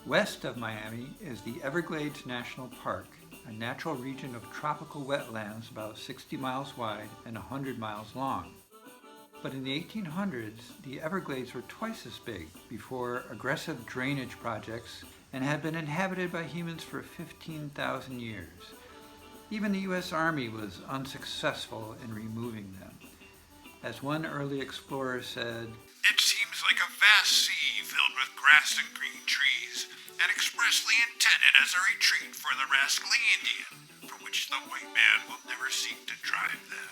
West of Miami is the Everglades National Park, a natural region of tropical wetlands about 60 miles wide and 100 miles long. But in the 1800s, the Everglades were twice as big before aggressive drainage projects and had been inhabited by humans for 15,000 years. Even the U.S. Army was unsuccessful in removing them. As one early explorer said, "It seems like a vast sea filled with grass and green trees, and expressly intended as a retreat for the rascally Indian, from which the white man will never seek to drive them."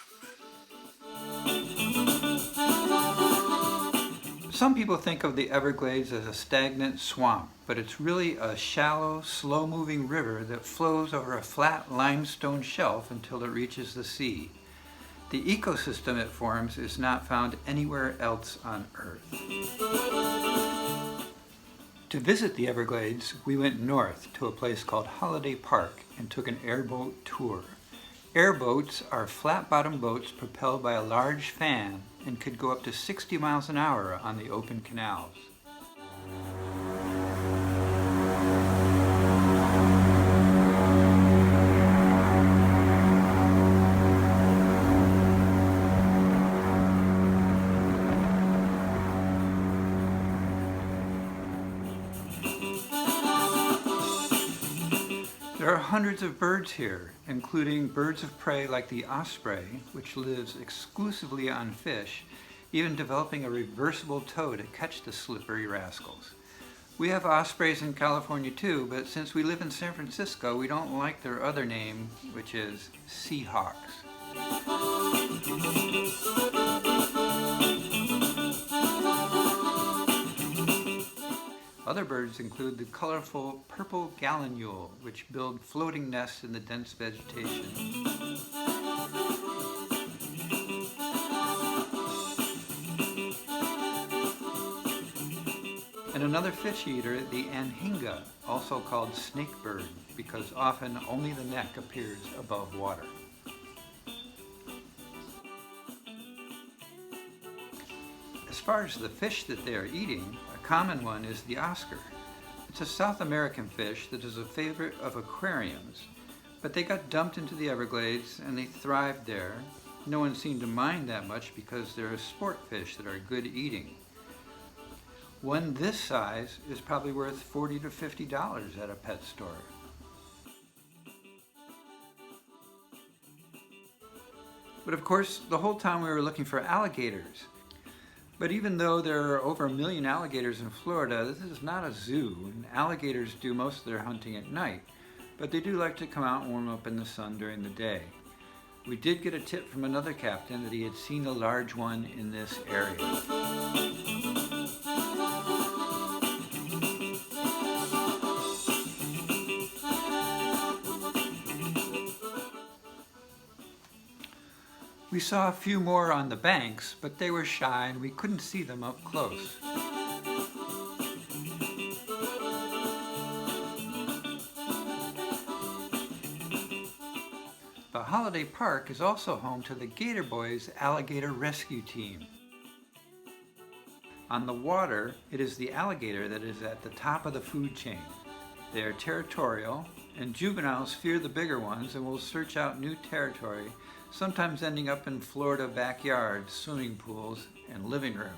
Some people think of the Everglades as a stagnant swamp, but it's really a shallow, slow-moving river that flows over a flat limestone shelf until it reaches the sea. The ecosystem it forms is not found anywhere else on Earth. To visit the Everglades, we went north to a place called Holiday Park and took an airboat tour. Airboats are flat-bottom boats propelled by a large fan and could go up to 60 miles an hour on the open canals. There are hundreds of birds here, including birds of prey like the osprey, which lives exclusively on fish, even developing a reversible toe to catch the slippery rascals. We have ospreys in California too, but since we live in San Francisco, we don't like their other name, which is seahawks. Other birds include the colorful purple gallinule, which build floating nests in the dense vegetation. And another fish eater, the anhinga, also called snakebird, because often only the neck appears above water. As far as the fish that they are eating, a common one is the Oscar. It's a South American fish that is a favorite of aquariums, but they got dumped into the Everglades and they thrived there. No one seemed to mind that much because they're a sport fish that are good eating. One this size is probably worth $40 to $50 at a pet store. But of course, the whole time we were looking for alligators. But even though there are over 1 million alligators in Florida, this is not a zoo, and alligators do most of their hunting at night, but they do like to come out and warm up in the sun during the day. We did get a tip from another captain that he had seen a large one in this area. We saw a few more on the banks, but they were shy and we couldn't see them up close. The Holiday Park is also home to the Gator Boys Alligator Rescue Team. On the water, it is the alligator that is at the top of the food chain. They are territorial, and juveniles fear the bigger ones and will search out new territory, sometimes ending up in Florida backyards, swimming pools, and living rooms.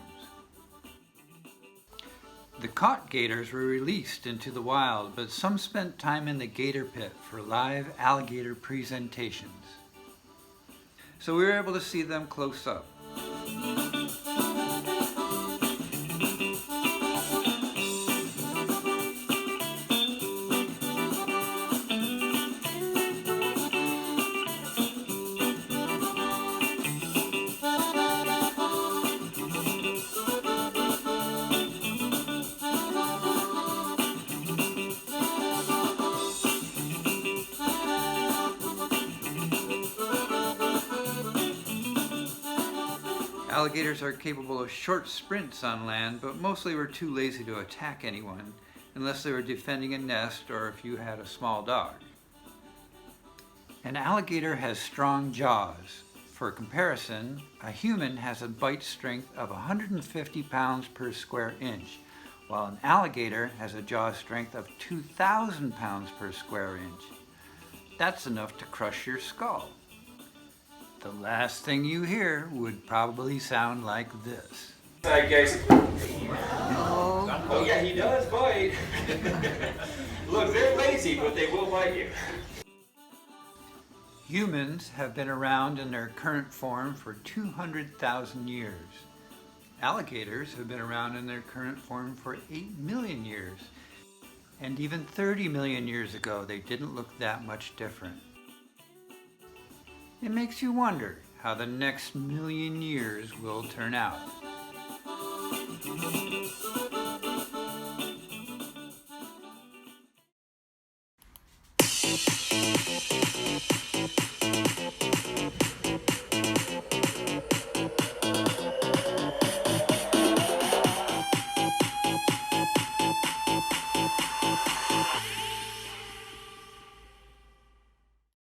The caught gators were released into the wild, but some spent time in the gator pit for live alligator presentations. So we were able to see them close up. Alligators are capable of short sprints on land, but mostly were too lazy to attack anyone unless they were defending a nest or if you had a small dog. An alligator has strong jaws. For comparison, a human has a bite strength of 150 pounds per square inch, while an alligator has a jaw strength of 2,000 pounds per square inch. That's enough to crush your skull. The last thing you hear would probably sound like this. Hi guys. Oh, Oh yeah, he does bite. Look, they're lazy, but they will bite you. humans have been around in their current form for 200,000 years. Alligators have been around in their current form for 8 million years. And even 30 million years ago, they didn't look that much different. It makes you wonder how the next million years will turn out.